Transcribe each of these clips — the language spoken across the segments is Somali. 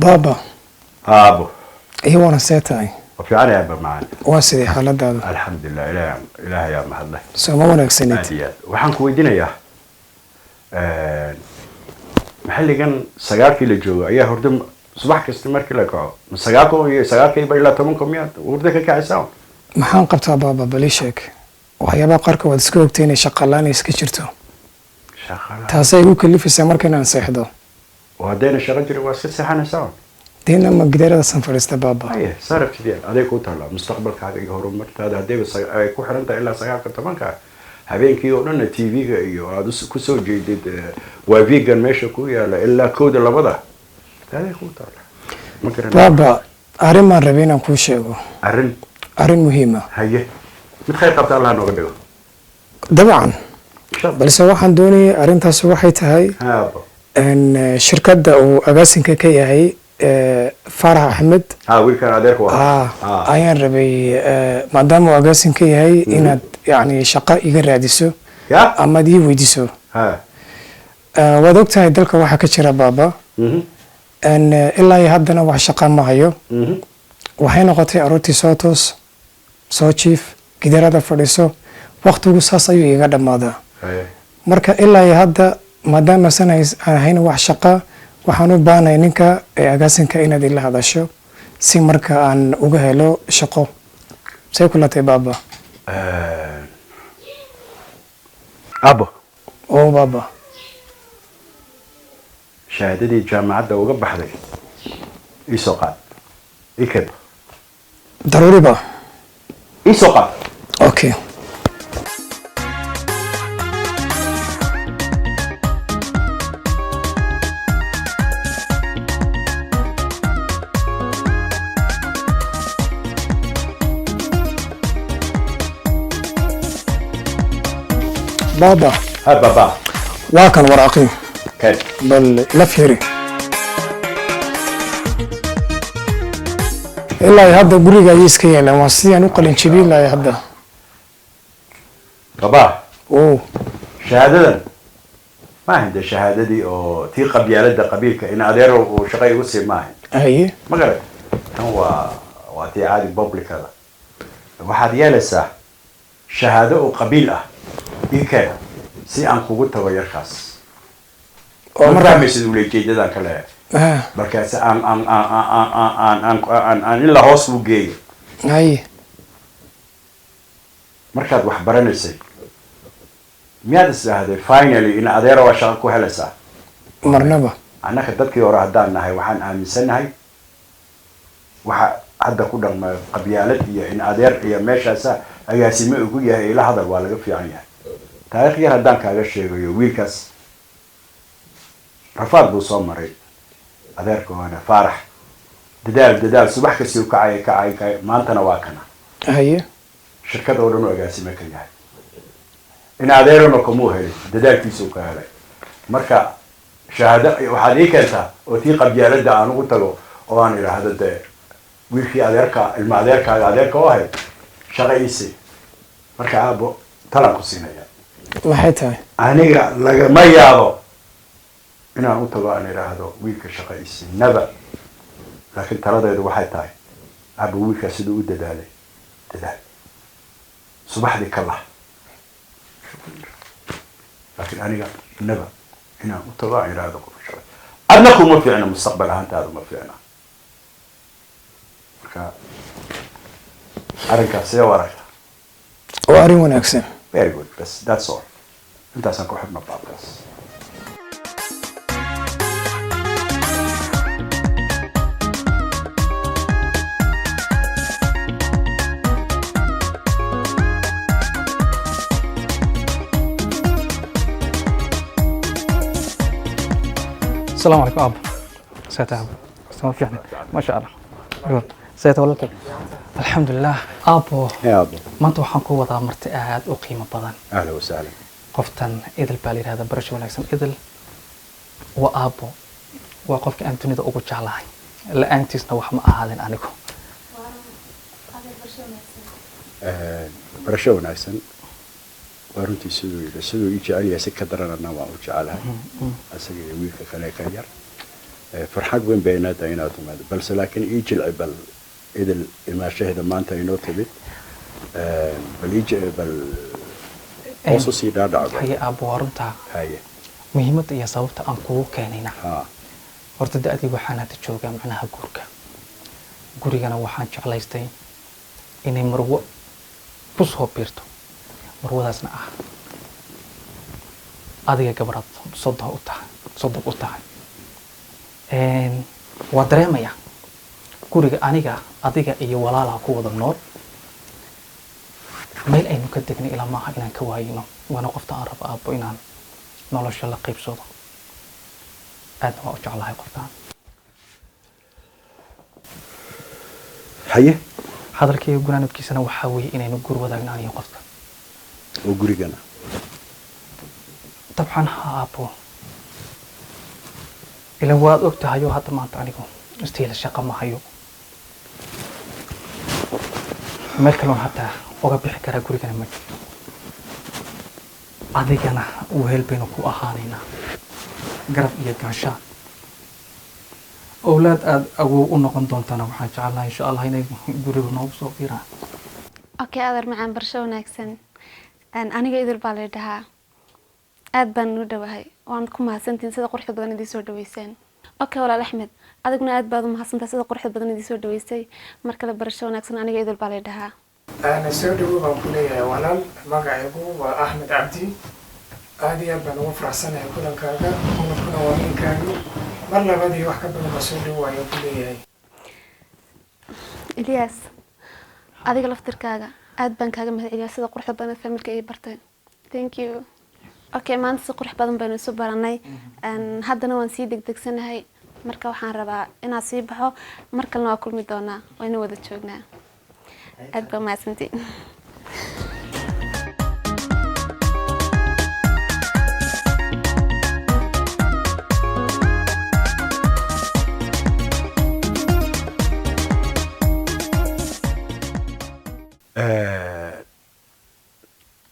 بابا ابو ايوه انا سيتاي وفي عنا يا معنا واسدي حالداada الحمد لله إله يا محله سوما wanaagsanid عاديات waxaan ku weydiinayaa maxalligan sagaalkii la joogo ayaa hurdo subax kasta markii la kaco sagaalkii ba ilaa 10 miyaad hurdo ka kacaysaa maxaan qabtaa baaba bali sheek waxyaabaha qarka wad iska ogtay inay shaqalaan iska jirto taasay igu kalifaysaa markaan aan seexdo وهدينا شغل جري واسكت سحنا سوا دينا ما قدرت سنفرست بابا ايه صار كذا هذيك وطلع مستقبل هذا هرمت هذا هدي بس كو حرنت الا سغال كتمان كا habeenkii oo dhan TV-ga iyo aad ku soo jeedid waa vegan meesha ku yaala ilaa kooda labada hada ku taala baba arin ma rabina ku sheego arin muhiima haye mid khayr qabta Allah nooga dhigo dabcan balse waxaan doonayay arintaas waxay tahay ان شركه او اغاسنka ka yahay Farah Ahmed wiilkan adeerku ayaan rabay maadaama agaasin ka yahay inaad yani shaqo iga raadiso ama dii weydiiso waad ogtahay dalka waxa ka jira baba ان ilaa haddana wax shaqo ma hayo waxay noqotay aroortii soo toos soo chief gidarada fadhiso waqtigu saas ayuu iga dhamaadaa marka ilaa hadda maadaama sanay ahayn wax shaqo waxaan u baahnay ninka agaasinka inaad ila hadasho si marka aan uga helo shaqo say kula tahay baba abo oo baba shahaadadii jaamacadda uga baxday isoo qaad ikab daruuri ba isoo qaad okay بابا ها بابا واكن وراقي كان بل لفيري إلا هذا بريغا يسكي أنا واسي أنا قلنا شبيه لا هذا بابا أوه شهادة ما عندي شهادة دي أو تي قبيلة قبيلك إن أديره وشقي وسي ما عندي أيه ما قرأت هو واتي عادي بابليك هذا واحد يالسه شهادة وقبيلة إيه si aan kugu tago yarkaas oo markaa meesha uu leeyahay kale markaas aan ila hoos u geeyo ay markaad wax baranaysay miyaad isdhaahday finally in adeero waa shaqo ku helaysaa marnaba anaka dadkii hore haddaan nahay waxaan aaminsanahay waxa hadda ku dhaqma qabyaalad iyo in adeer iyo meeshaas agaasime ugu yahay ila hadal waa laga fiican yahay taariikh yar haddaan kaaga sheegayo wiilkaas rafaad buu soo maray adeerka waana Faarax dadaal subax kasta uu kacay maantana waa kana haye shirkada oo dhan agaasime ka yahay in adeerona kuma helay dadaalkiisu ka helay marka shahaado waxaad ii keentaa oo tii qabyaalada aan ugu tago oo aan iraahdo de wiilkii ilma adeerka oo ahay shaqaysi marka aabo talan ku siinaya waxay tahay aniga lagama yaabo inaan u tago aan iraahdo wiilka shaqaysi naba laakiin taladeedu waxay tahay aabo wiilka sidoo u dadaalay subaxdii kala laakiin aniga naba inaan u tago aan iraahdo shaqay adnaku ma fiicna mustaqbal ahaantaadu ma fiicna marka arrinkaas sidee u aragtaa waa arrin wanaagsan very good that's all intaasaan ku xidhno baabkaas السلام عليكم أبو ساتعب استمر في ما شاء الله سيتولد الحمد لله أبو يا أبو ما أنت وحنكو وضع مرتئات وقيمة بدن أهلا وسهلا قفتن إذا بالي هذا برش ونكسم إذا وأبو وقفك أنتوني ذا أبو جعلهاي لا أنتيس نوح ما أهالين أنيكو برش ونكسم وارنتي سدو يجعل يسك درنا نوع وجعلها أسجل ويك خليك ير فرحان وين بينات عيناتهم هذا بل لكن يجي العبل إذا ما شاهد ما أنت ينوت بي بل يجي بل خصوصي دا دعوة هي أبو هارنتا هاي مهمة يا صوت أنكو كانينا ها horta da-dii waxaan hadda joogaa macnaha guurka gurigana waxaan jeclaystay inay marwo ku soo biirto marwadaasna ah adiga gabadhaad soddon u tahay waa dareemayaa guriga aniga adiga iyo walaalaha ku wada nool meel aynu ka degnay ilaa maaha inaan ka waayino waana qofta aan rabo aabbo inaan nolosha la qaybsado aad waa u jeclahay qoftaan haye hadalkayga gunaanadkiisana waxaa weeye inaynu guur wadaagno aniyo qofka oo gurigana dabcan ha aabbo ilan waad og tahay oo hadda maanta anigu istiila shaqo ma hayo meel kaloon hataa uga bixi karaa gurigana ma jirto adigana wehel baynu ku ahaanaynaa garab iyo gaashaan أولاد أبو أنقن دونتنا وحن جعلنا إن شاء الله هنا قريب نوصل فيها. أوكي أقدر معنا برشا وناكسن أنا قايدر بالدها أدبن ودوهاي وعندكم هسنتين سيدا قرحة بدنا دي سود دويسين. أوكي ولا أحمد أدقنا أدبن وهسنت سيدا قرحة بدنا دي سود دويسين مركل برشا وناكسن أنا قايدر بالدها. أنا سود هو بقولي وانا ما قايبو وأحمد عبدي هذه أدبن وفرح سنة كلن كذا ونكون وين كانوا مرة بدي واحد من المسؤول هو يقول لي إلياس أديك لفتر كذا أدبن كذا مثل إلياس هذا قرحة بدنا في ملك أي برتين. Thank you. أوكي ما نسق قرحة بدنا بين السوبراني أن هذا ونسي دك سنة هاي مركب وحن ربع إن أصيبه مركب ناكل مدونا وين وده شغلنا أدبن ما سنتي.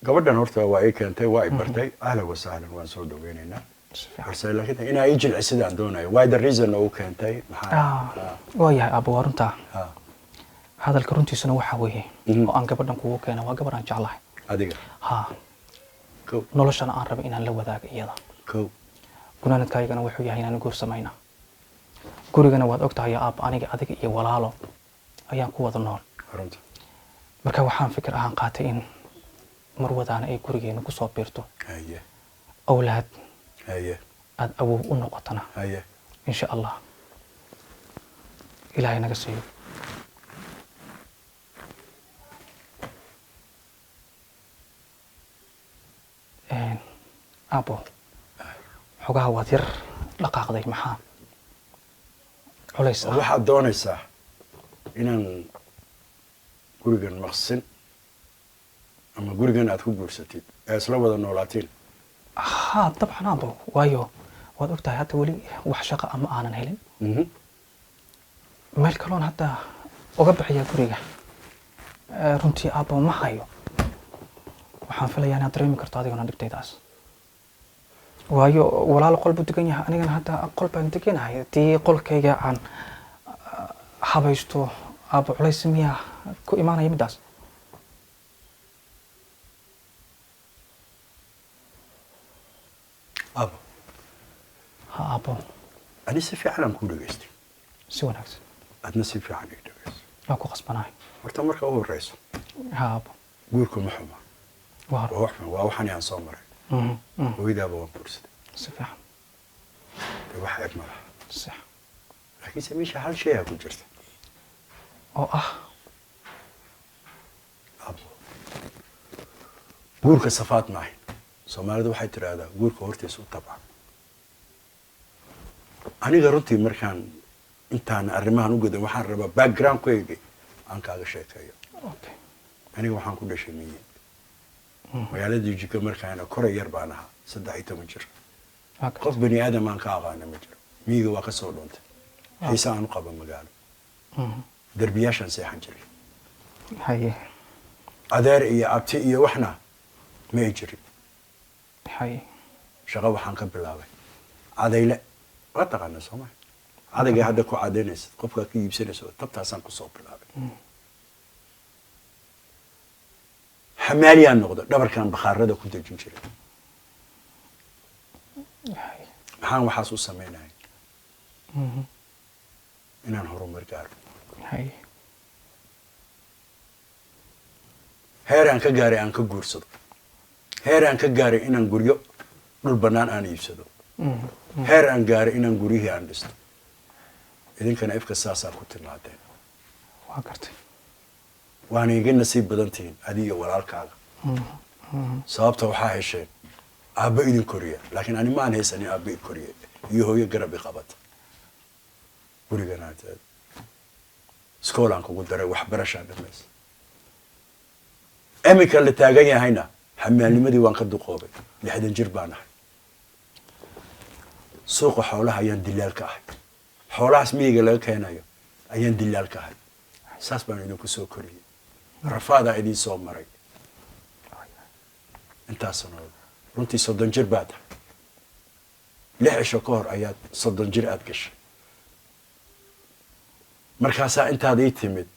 gabadhan horta waa ay keentay waa ay bartay ahlan wa sahlan waan soo dhaweynaynaa balse laakiin inaa ii jilci sidaan doonayo why the reason oo keentay maxaa waa yahay aabbo waa runtaa hadalka runtiisuna waxaa weeye oo aan gabadhan kugu keena waa gabadh aan jeclahay adiga ha noloshana aan rabo inaan la wadaago iyada gunaanadkaygana wuxuu yahay inaan guur samayna gurigana waad og tahay aabbo aniga adiga iyo walaalo ayaan ku wada nool marka waxaan fikir ahaan qaatay in marwadaana ay gurigeena ku soo biirto awlaad aad awow u noqotana insha allah ilaahay naga siiyo aabbo xogaha waad yar dhaqaaqday maxaa culays waxaad doonaysaa inaan gurigan maqsin ama gurigan aad ku guursatid ee isla wada noolaatiin ها طبعا أبو وايو وقتها حتى ولي وحشقة أما أنا هيلين مالك لون حتى وقبح يا كوريجا رنتي أبو ما هايو وحنفلا يعني أدريم كرتادي وانا دكتي داس وايو ولا القلب تكيني أنا حتى قلب تكيني هاي تي قل كيجا عن حبيشتو أبو علي سمية كو إيمانا يمداس أبو ها أبو أنا سيفي عالم كله جستي سوى نفس أدنى سيفي عالم كله جست أكو غصبناي مرتمر هو الرئيس ها أبو قولكم محمد وهر وحنا وحني عن صامر وإذا أبو بورسد صفح واحد أجمل صح لكن سميش هل شيء أقول جرت أو أبو قولك صفات معي Soomaalida waxay tiraahdaa guurka hortiisa u tabca aniga runtii markaan intaan arrimahan u gudan waxaan rabaa background-kayga aan kaaga sheekeeyo aniga waxaan ku dhashay miyi magaaladii jika markaana koray yar baan ahaa 13 jir qof bani aadam aan ka aqaana ma jiro miyiga waa ka soo dhuntay xiisa aan u qaba magaalo darbiyaashan seexan jiray haye adeer iyo abti iyo waxna ma jirin haye shaqo waxaan ka bilaabay cadayle waa taqaanaa Soomaali adagay hadda ku cadaynaysa qofka ka iibsanayso tabtaasaan ku soo bilaabay xamaaliyaan noqdo dhabarkan bakhaarada ku dejin jiray maxaan waxaas u sameynaya inaan horumar gaaro heeraan ka gaaray aan ka guursado heeraan ka gaaray inaan guryo dhul bannaan aan iibsado heer aan gaaray inaan guryihii aan dhisto idinkana ifka saasaa ku timaadeen waa gartay waana iga nasiib badan tihiin adiga walaalkaaga sababta waxaa hesheen aabba idin koriya laakiin ani maan haysanin aabba i koriya iyo hooyo garab i qabata gurigana iskoolaan kugu daray waxbarashaan dhamaysa iminka la taagan yahayna xamaalnimadii waan ka duqoobay 60 jir baan ahay suuqa xoolaha ayaan dilaal ka ahay xoolahaas miyiga laga keenayo ayaan dilaal ka ahay saas baan idinku soo koriyey rafaadaa idin soo maray intaas sanood runtii 30 jir baad tahay 6 cisho ka hor ayaad 30 jir aad gashay markaasaa intaad ii timid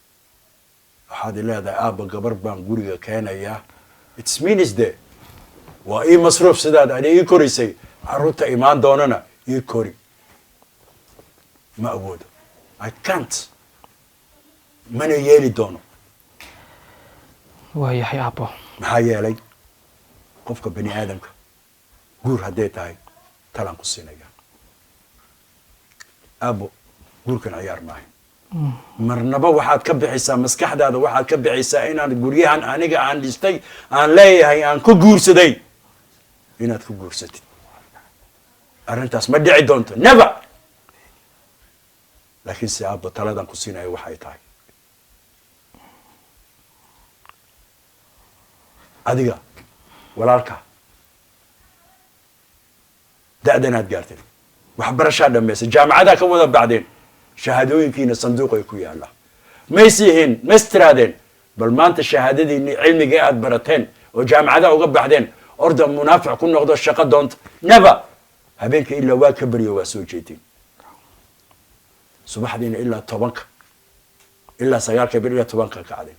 waxaad leedahay aabba gabar baan guriga keenayaa it's means de waa ii masruuf sidaad ani ii korisay carruurta imaan doonana ii kori ma awoodo I can't mana yeeli doono waayahay aabbo maxaa yeelay qofka bani aadamka guur hadday tahay talaan ku siinaya aabbo guurkan ciyaar maahay marnaba waxaad ka bixisaa maskaxdaada waxaad ka bixisaa inaad guryahan aniga aan dhistay aan leeyahay aan ku guursaday inaad ku guursatid arrintaas ma dhici doonto never laakiin si aabbo taladan ku siinayo waxay tahay adiga walaalka da'danaad gaartay waxbarashaa dhammaysay jaamacadaa ka wada bacdeen shahaadooyinkiina sanduuqay ku yaalla maysihiin maystiraadeen bal maanta shahaadadiinni cilmigii aad barateen oo jaamacadaha uga baxdeen orda munaafic ku noqdo shaqo doonta never habeenka ilaa waa ka baryo waa soo jeedin subaxdiina ilaa 10 ilaa 9 ilaa 10 ka kacdeen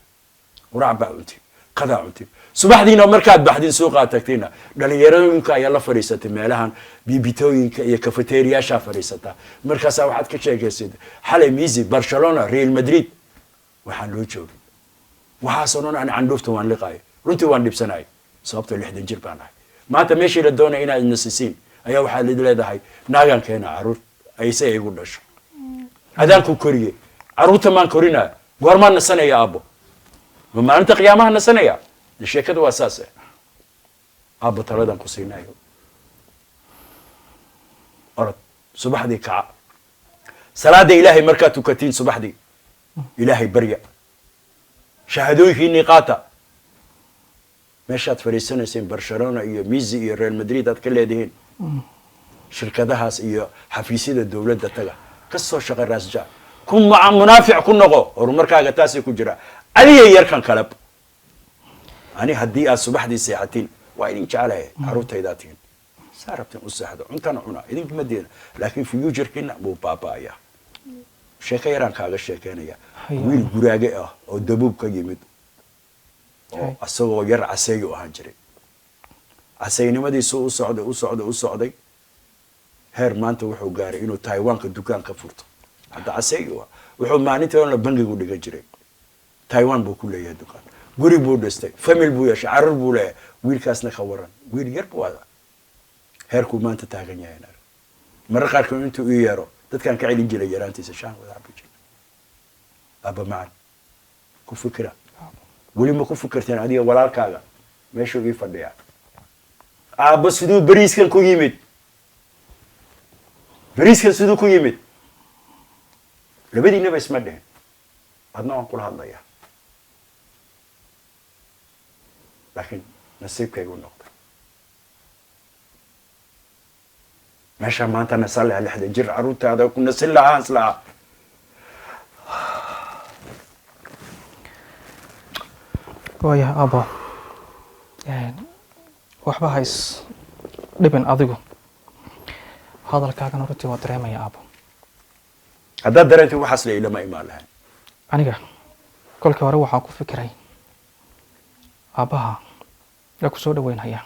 quraac baa cunti qadaa cunti subaxdiina markaad baxdin suuqa tagtayna dhalinyarooyinka ayaa la fariisatay meelahan bibitooyinka iyo cafeteriyaasha fariisata markaas waxaad ka sheegaysay xalay Messi Barcelona Real Madrid waxaan loo joogay waxa sanoon aan candufta waan liqay runtii waan dhibsanay sababta 60 jir baan ahay maanta meeshii la doonay inaad nasisiin ayaa waxaa leedahay naagan keena caruur ayse igu dhasho adaan ku koriye caruurta maan korina goorma nasanaya aabbo ma maalinta qiyaamaha nasanaya sheekadu waa saas aabbo taladan ku siinayo orod subaxdii kaca salaada ilaahay markaad tukatiin subaxdii ilaahay barya shahaadooyinkiinii qaata meeshaad fadhiisanayseen Barcelona iyo Messi iyo Real Madrid aad ka leedihiin shirkadahaas iyo xafiisyada dawladda taga ka soo shaqo raasja kun munaafic ku noqo horumarkaaga taasi ku jira adiga yarkan kalab ani haddii aad subaxdii seexatiin waa idin jecelahay carruurtaydaatiin saarabtin u seexdo cuntana cuna idinkuma deena laakiin future-kiina buu baaba'aya sheeko yaraan kaaga sheekeynaya wiil guraage ah oo dabuub ka yimid oo asagoo yar caseeyo ahaan jiray caseynimadiisu u socday heer maanta wuxuu gaaray inuu Taiwan-ka dukaan ka furto hadda caseeyo wuxuu maalintii la bangigu dhigan jiray Taiwan buu ku leeyahay dukaan guri buu dhistay family buu yeeshay carruur buu leeyahay wiilkaasna ka waran wiil yar buu wada heerku maanta taagan yahay marka qaarkood intuu ii yeero dadkan ka celin jiray yaraantiisa shaan wada cabijin aba maan ku fikra wali ma ku fikirteen adiga walaalkaaga meesha uu fadhiya aba sidoo bariiskan ku yimid labadiinaba isma dhehen adna waan kula hadlayaa laakiin nasiibkaygu noqday meesha maanta nasan lahaa 60 jir carruurtaada ku nasan lahaa islaa waayahay aabbo waxba hays dhibin adigu hadalkaagana runtii waa dareemaya aabbo haddaad dareentay waxaas la ilama imaan lahayn aniga kolkii hore waxaan ku fikiray aabbaha yaa ku soo dhaweynaya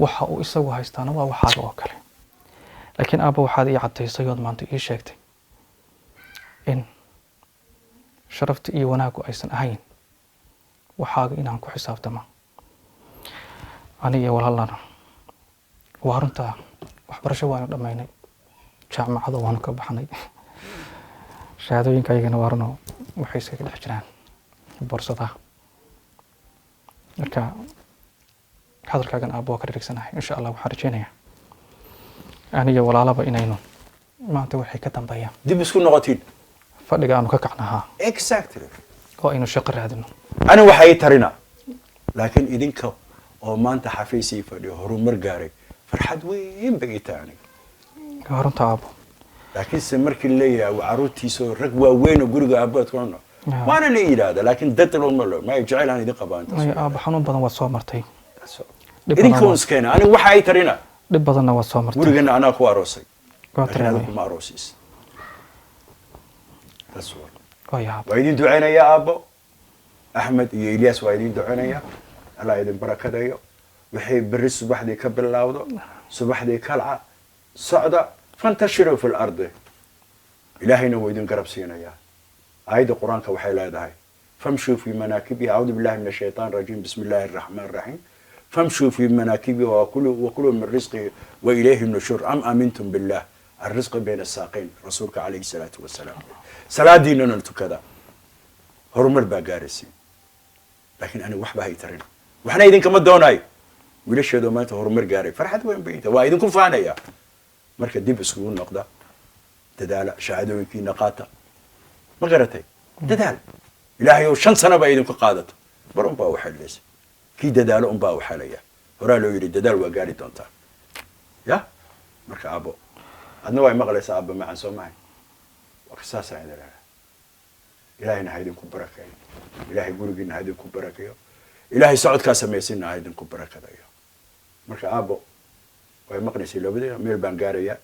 waxa uu isagu haystaana waa waxaaga oo kale laakiin aabba waxaad ii caddaysay ood maanta ii sheegtay in sharafta iyo wanaaggu aysan ahayn waxaaga inaan ku xisaabtama aniga iyo walaalana waa runtaa waxbarasho waanu dhammaynay jaamacada waanu ka baxnay shahaadooyinkaygana waa runo waxay iskaga dhex jiraan boorsadaha marka hadalkaagan aabba waa ka dhirigsanahay insha allah waxaan rajeynayaa aniga walaalaba inaynu maanta waxay ka dambeeyaan dib isku noqotiin fadhiga aanu ka kacnahaa exactly oo aynu shaqo raadino ani waxay tarina laakiin idinka oo maanta xafiisii fadhiyo horumar gaaray farxad weyn bay ii tahay aniga waa runta aabbo laakiin se markii leeyahay waa caruurtiisa rag waaweyn oo guriga aabbaad ku nool waana la yidhaahda laakiin dad looma lo ma jecel aan idin qabaan maya aabba xanuun badan waad soo martay idinka unskeena ani waxa ay tarina dhib badanna waad soo martay gurigana anaa ku aroosay waa laakiin adigu tareemay kuma aroosiis waa yaab waa idin duceynayaa aabbo axmed iyo ilyaas waa idin duceynayaa allah idin barakadayo wixii berri subaxdii ka bilowdo subaxdii kalca socda fantashiruu fi lardi ilaahayna wuu idin garab siinayaa aayadda qur-aanka waxay leedahay famshuu fi manaakibihi acuudu billahi min ashaytaan rajiim bismi illaahi araxmaan raxiim famshuu fi manaakibihi wakuluu min risqihi wa ilayhi nushur am aamintum billah الرزق بين الساقين رسولك عليه الصلاة والسلام سلادي لنا التكذا هرمر باقارسي لكن أنا وحبة هي ترين وإحنا إذن كم دوناي وليش هذا ما هرمر قاري فرحت وين بيته وإذن كن فانا يا مركز دي بسكون نقطة تدال شهادة في نقاطة ما قرتي تدال إلهي وشن سنة بإذن كقادته برون باو حليس كي تدال أم باو حليا ورا لو يريد تدال وقاري تونتا يا مركز أبو adna waa maqlaysaa aabba macaan soo mahay waa kasaasaan idin leedahay ilaahayna ha idinku barakeeyo ilaahay gurigiina ha idinku barakeeyo ilaahay socodkaa samaysinna ha idinku barakadayo marka aabbo way maqlaysay labadii meel baan gaarayaa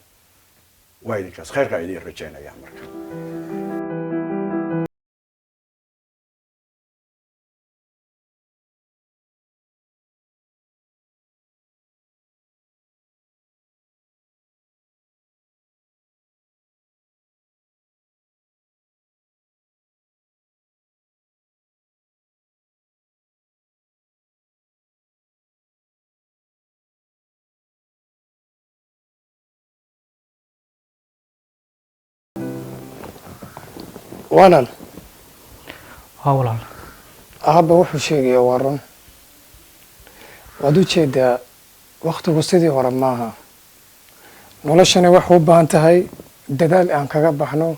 waa idinkaas khayrkaa idin rajaynayaa marka walaal haa walaal aabba wuxuu sheegaya waa run waad u jeedaa wakhtigu sidii hore maaha noloshani waxay u baahan tahay dadaal aan kaga baxno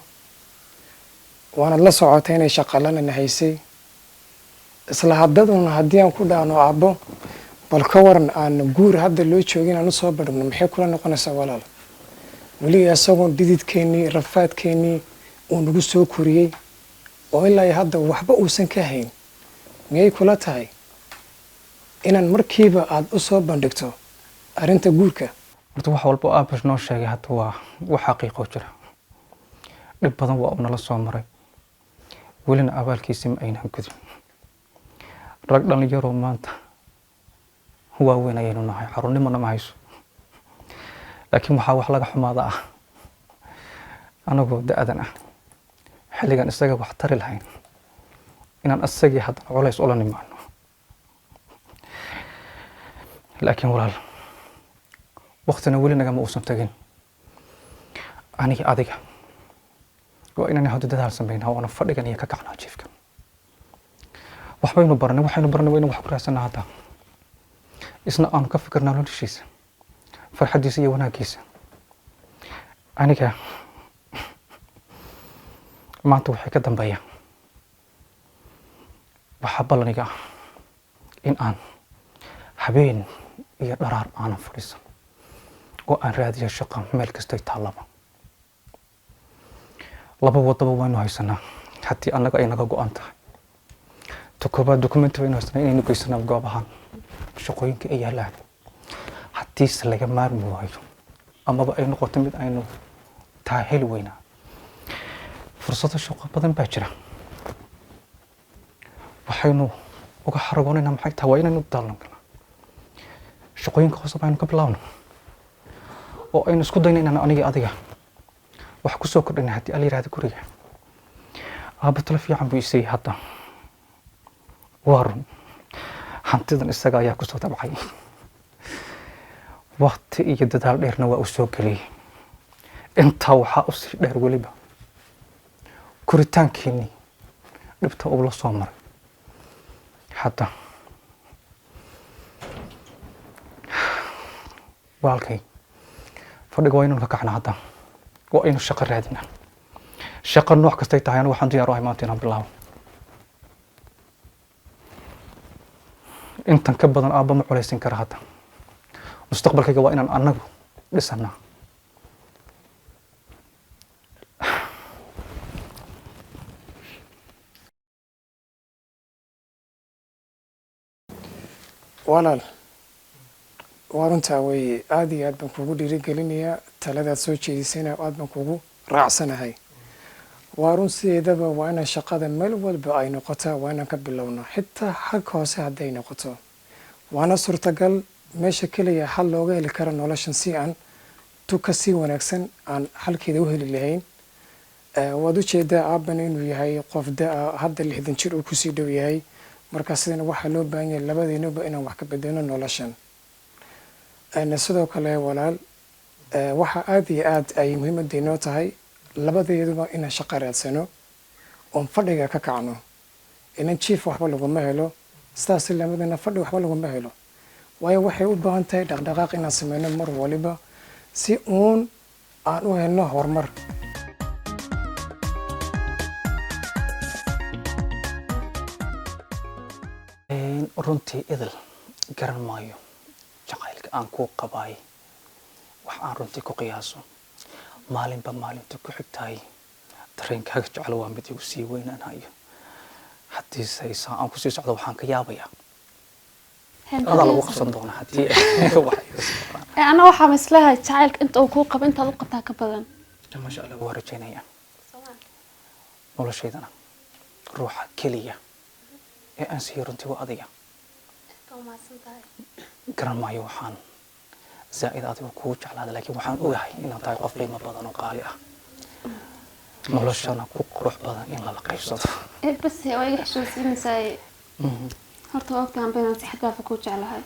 waanad la socotay inay shaqalana haysay isla haddaduna haddii aan ku dhaano aabbo bal ka waran aan guur hadda loo joogin aan u soo badhno maxay kula noqonaysaa walaal weli isagoon dhididkeennii rafaadkeennii uu nagu soo koriyey oo ilaa hadda waxba uusan ka hayn miyay kula tahay inaan markiiba aada u soo bandhigto arrinta guurka horta wax walba aabbash noo sheegay hadda waa wax xaqiiqo jira dhib badan waa unala soo maray welina abaalkiisii ma aynaan gudin rag dhallinyaroo maanta waaweyn ayaynu nahay xarunimona ma hayso laakiin waxaa wax laga xumaada ah anagoo da-adan ah xilligan isaga wax tari lahayn inaan isagii haddana culays ula nimaano laakiin walaal waktina weli nagama uusan tagin aniga adiga waa inaan hadda dadaal samaynaa waana fadhigan iyo ka kacnaa jiifka waxbaynu baranay waxaynu baranay waa inaan wax ku raadsanaa hadda isna aanu ka fikirnaa noloshiisa farxaddiisa iyo wanaaggiisa aniga maanta waxay ka dambeeyaan waxaa ballaniga ah in aan habeen iyo dharaar aanan fadhiisan oo aan raadiyo shaqo meel kastay taallaba laba wadaba waynu haysanaa haddii annaga ay naga go-an tahay ta koobaad dokumenti waynu haysanaa inaynu geysanaa goobahan shaqooyinka ay yaalaan haddiise laga maarmi waayo amaba ay noqoto mid aynu taa heli weynaa fursado shaqo badan baa jira waxaynu uga xaragoonayna maxay tahay waa inaynu daalan karnaa shaqooyinka hoose baynu ka bilaabno oo aynu isku dayna inaan aniga adiga wax ku soo kordhina haddii ala yidhahda guriga aabba talo fiican buu isay hadda waa run hantidan isaga ayaa kusoo tabcay waqti iyo dadaal dheerna waa u soo geliyey intaa waxaa u sii dheer weliba koritaankeenii dhibta uu la soo maray hadda walaalkay fadhiga waa inaynu ka kacna hadda waa aynu shaqo raadinaa shaqo nooc kastay tahay anigu waxaan diyaar u ahay maanta inaan bilaabo intan ka badan aabba ma culaysin kara hadda mustaqbalkayga waa inaan annagu dhisanaa walaal waa runtaa weeye aada iyo aad baan kugu dhiirigelinayaa taladaad soo jeedisayna aad baan kugu raacsanahay waa run sideedaba waa inaan shaqada meel walba ay noqotaa waa inaan ka bilowno xitaa xag hoose hadday noqoto waana suurtagal meesha keliya xal looga heli kara noloshan si aan tuka si wanaagsan aan xalkeeda u heli lahayn waad ujeedaa aaban inuu yahay qof da-a hadda 60 jir uu kusii dhow yahay marka sidana waxaa loo baahan yahay labadeenuba inaan wax ka bedelno noloshan sidoo kale walaal waxa aada iyo aad ay muhiimadeynoo tahay labadeeduba inaan shaqo raadsano oon fadhiga ka kacno inan jiif waxba laguma helo sidaas lamadana fadhi waxba laguma helo waayo waxay u baahan tahay dhaqdhaqaaq inaan sameyno mar waliba si uun aan u helno horumar runtii idil garan maayo jacaylka aan kuu qabaay wax aan runtii ku qiyaaso maalinba maalinta ku xigtahay dareenkaaga jecel waa mid igu sii weynaanayo haddiise isaa aan kusii socdo waxaan ka yaabayaa adaa lagu qabsan doonaa haddii ana waxaa maslaha jacaylka inta uu kuu qabo intaad u qabtaa ka badan masha allah waa rajaynayaa noloshaydana ruuxa keliya ee aan sii runtii waa adiga garan maayo waxaan zaa'id adigu kugu jeclaada laakiin waxaan ogahay inaad tahay qof qiimo badan oo qaali ah noloshana ku qurux badan in lala qaybsado bas waa iga xasuusinaysaa horta ogtaan baynaan si xadgaafa ku jeclahay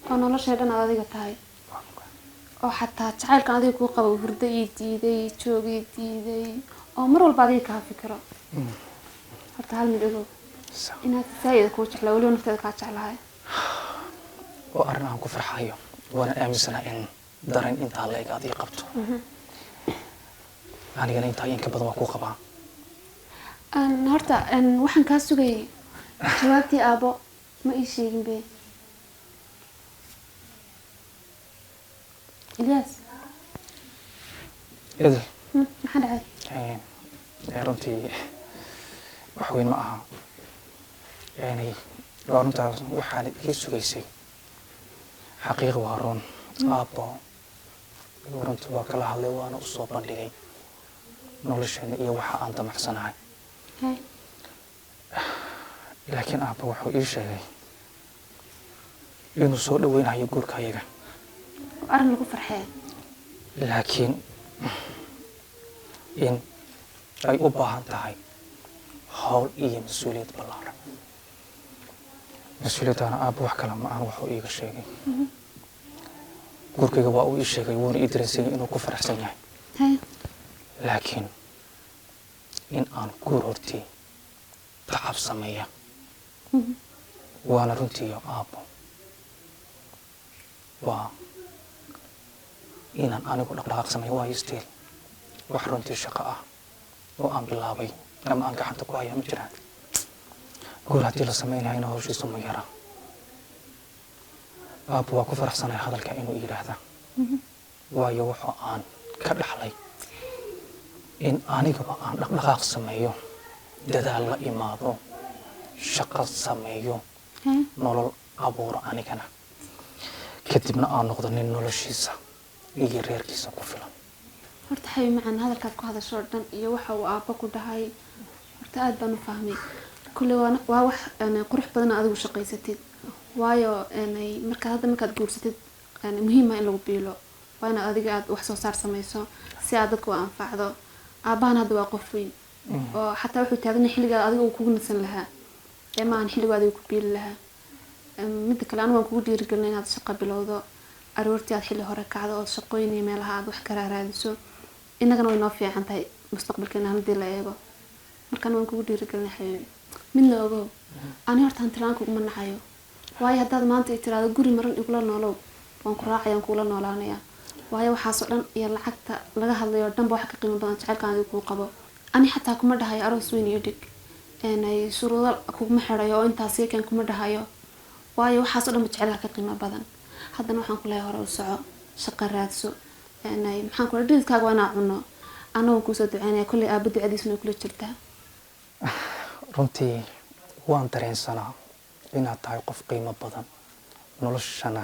oo noloshay dhan aad adiga tahay oo xataa jacaylkan adiga kuu qabo hurdo ii diiday joog ii diiday oo mar walba adiga kaa fikiro horta hal mid ogow inaad zaa'id kuu jeclaa weliba nafteeda kaa jeclahay waa arrin aan ku farxayo waana aaminsana in dareen intaa la eg aad ii qabto anigana intaa in ka badan waa kuu qabaa horta waxaan kaa sugayay jawaabtii aabo ma ii sheegin be Ilyas idil maxaa dhacay runtii wax weyn ma aha yani waa runtaas waxaana ii sugaysay xaqiiq waa run aabbo runtii waa kala hadlay waana u soo bandhigay nolosheena iyo waxa aan damacsanahay laakiin aabba wuxuu ii sheegay inuu soo dhaweynayo guurka ayaga arrin lagu farxee laakiin in ay u baahan tahay hawl iyo mas-uuliyad ballaaran mas-uuliyaddaana aabba wax kale ma aan wuxuu iiga sheegay guurkayga waa uu ii sheegay wuuna ii dareensiiyey inuu ku faraxsan yahay laakiin in aan guur hortii tacab sameeya waana runtiiyo aabbo waa inaan anigu dhaqdhaqaaq sameeyo waayo stiil wax runtii shaqo ah oo aan bilaabay ama aan gacanta ku hayaa ma jiraan guur haddii la sameynayana hawshiisu ma yara aabbo waa ku faraxsanaya hadalka inuu yidhaahda waayo wuxuu aan ka dhaxlay in anigaba aan dhaqdhaqaaq sameeyo dadaal la imaado shaqo sameeyo nolol abuuro anigana kadibna aan noqdo nin noloshiisa iyo reerkiisa ku filan horta xabi macaan hadalkaad ku hadasho dhan iyo waxa uu aabba ku dhahay horta aad baan u fahmay kulley waa wax qurux badan adigu shaqaysatid waayo markaad guursatid muhiim ah in lagu biilo waa inaad adiga aad wax soo saar samayso si aad dadka u anfacdo aabbahan hadda waa qof weyn oo xataa wuxuu taagan xilligaad adiga uu kugu nasan lahaa ee maahan xilligu adiga ku biili lahaa midda kale anigu waan kugu dhiirigelin inaad shaqo bilowdo aroortii aad xilli hore kacdo oo shaqooyin iyo meelaha aad wax ka raadiso innagana way noo fiican tahay mustaqbalkeena haddii la eego markaan waan kugu dhiirigelin xabiibi midna ogow ani horta hantilaan kuguma nacayo waayo haddaad maanta ay tiraado guri maran igula noolow waan ku raacayaan kugula noolaanayaa waayo waxaasoo dhan iyo lacagta laga hadlayo dhanba waxa ka qiimo badan jacaylkaan adigu kuu qabo ani xataa kuma dhahayo aroos weyn iyo dhig shuruudo kuguma xidhayo oo intaas yeekan kuma dhahayo waayo waxaasoo dhanba jacaylka ka qiimo badan haddana waxaan ku leeyahay hore u soco shaqo raadso maxaan kula dhididkaaga waa inaa cuno annagoon kuusoo duceynaya kolley aabba ducadiisuna ay kula jirtaa runtii waan dareensanaa inaad tahay qof qiimo badan noloshana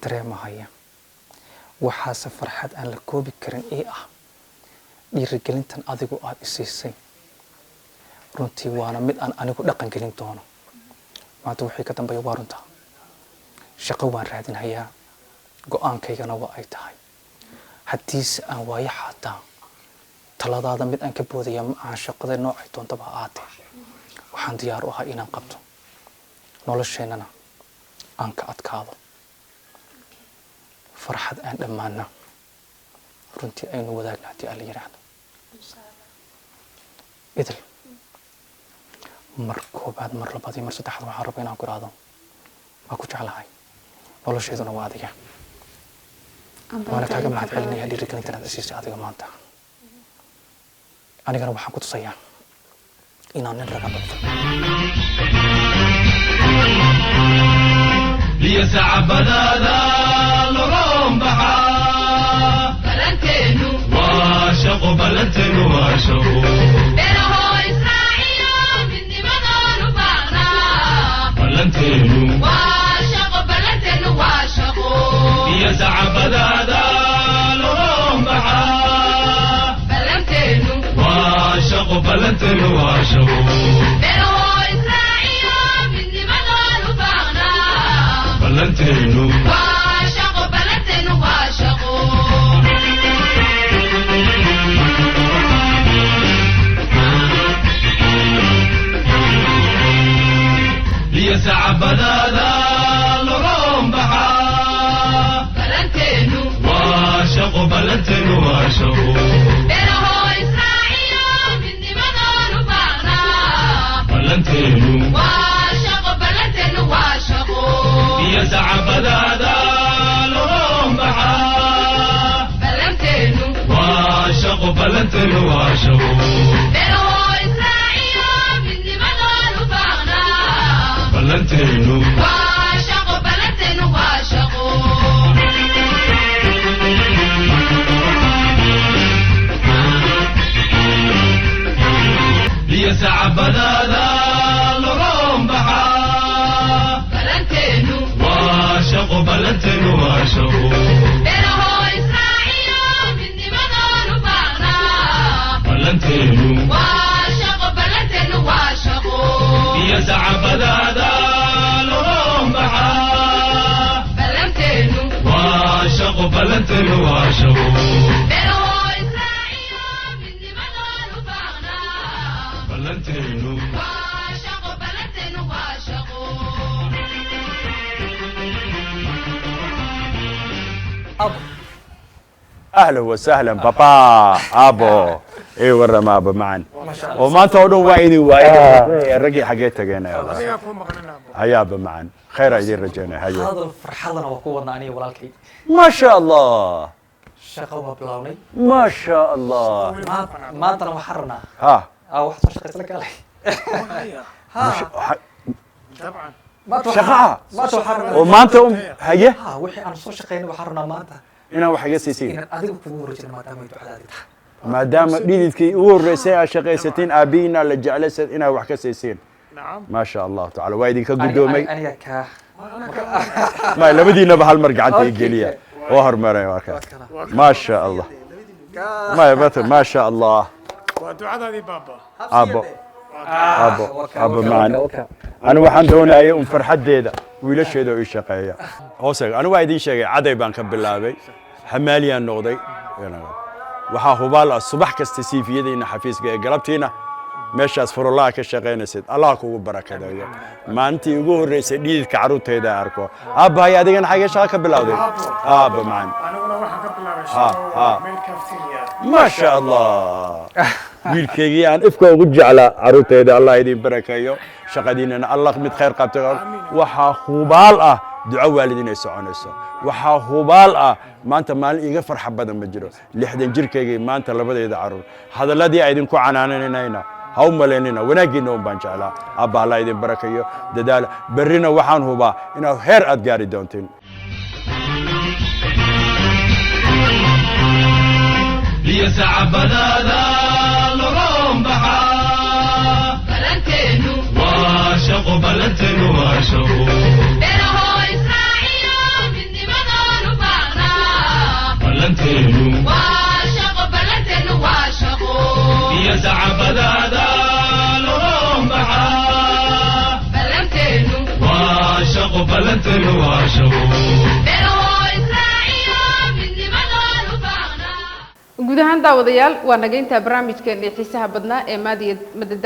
dareemahaya waxaase farxad aan la koobi karin ii ah dhiirigelintan adigu aad isiisay runtii waana mid aan anigu dhaqan gelin doono maanta wixii ka dambeeya waa runta shaqo waan raadinhayaa go-aankaygana waa ay tahay haddiise aan waayo xataa taladaada mid aan ka boodaya ma aan shaqada noocay doontaba ha aatee waxaan diyaar u ahay inaan qabto nolosheennana aan ka adkaado farxad aan dhammaana runtii aynu wadaagna haddii alla yidhaahdo idil mar koobaad mar labaad iyo mar saddexaad waxaan raba inaan ku iraahdo waa ku jeclahay nolosheeduna waa adiga waana kaaga mahad celinaya dhiirigelintan aad isiisay adiga maanta anigana waxaan ku tusayaa inaan nin raga dhaqto liyasacbadaada loloon baxaa balanteenu waa shaqo balanteenu waa shaqo beeraho israaciyo midnimadaanu baaqnaa balanteenu waa shaqo balanteenu waa shaqo liyasacbadaada loloon baxaa balanteenu waa shaqo balanteenu waa shaqo بلنتينو واشقو بلنتينو واشقو ليسع بدادا لروم بحا بلنتينو واشقو بلنتينو واشقو بيرهو إسرائيل من دمدان باغنا بلنتينو واشقو بلنتينو واشقو يسع بدادا لروم بحا بلنتينو واشقو بلنتينو واشقو بيرهو إسرائيل من دمدان باغنا بلنتينو واشقو بلنتينو واشقو ليسع بدادا لروم بحا بلنتينو واشقو بلنتينو واشقو بيرهو إسرائيل من دمدان باغنا بلنتينو واشقو بلنتينو واشقو يسع بدادا لروم بحا بلنتينو واشقو بلنتينو واشقو بيرهو إسرائيل من دمدان باغنا بلنتينو واشقو بلنتينو واشقو اهلا وسهلا بابا ابو اي ورا ما ابو معن وما انت ودو وايدي الرقي حقيت تجينا هيا ابو معن خير ايدين رجعنا هيا هذا فرحضنا وقوتنا اني ولالكي ما شاء الله شقوا بلاوني ما شاء الله ما انت محرنا ها واحد شقيت لك علي طبعا شقعة ما تحرنا وما انت هيا وحي انا سو شقينا وحرنا ما انت انا وحاجه سيسين adigu kugu warjin maadaama ay ducadaadi tahay maadaama dhididkii ugu horeysay aad shaqaysateen aabiina la jeclaysa inaa wax ka siiseen ما شاء الله تعالى وايدين كقدومي aniga ka ما لبدينا بهالمر قعدت يجليا وهر مرة ما شاء الله ما شاء الله ودعاء بابا أبو معنا أنا waxaan doonayaa in farxadeeda wiilasheeda oo shaqeeya hoosay anigu waa idin sheegay caday baan ka bilaabay xamaaliyaan noqday waxa hubaal subax kasta siifiyadiina xafiiska ee galabtiina meeshaas furulaha ka shaqeynaysid Allah kugu barakadeeyo maantii ugu horeysay dhiidka caruurteeda arko aabbahay adigana xagee shaqa ka bilowday aabba macaan aniguna waxaan ka bilaabay meel kaftiya ما شاء الله wiilkeygii aan ifka ugu jeclaa caruurteeda Allah idin barakeeyo shaqadiinana Allah mid khayr qabto waxa hubaal ah duco waalidiin ay soconayso waxa hubaal ah maanta maalin iga farxa badan ma jiro 60 jirkeygii maanta labadeeda caruur hadaladii ay idin ku canaananayna haw maleynina wanaagiina baan jeclaa abba Allah idin barakeeyo dadaal barrina waxaan hubaa inaad heer aad gaari doontiin ليسعب هذا لغم بحا بلنتينو واشق بلنتينو واشق بينه إسرائيل من دمدان فاغنا بلنتينو واشق بلنتينو واشق ليسعب هذا لغم بحا بلنتينو واشق بلنتينو واشق guud ahaan daawadayaal waa naga intaa barnaamijkeena xiisaha badnaa ee maadiya madada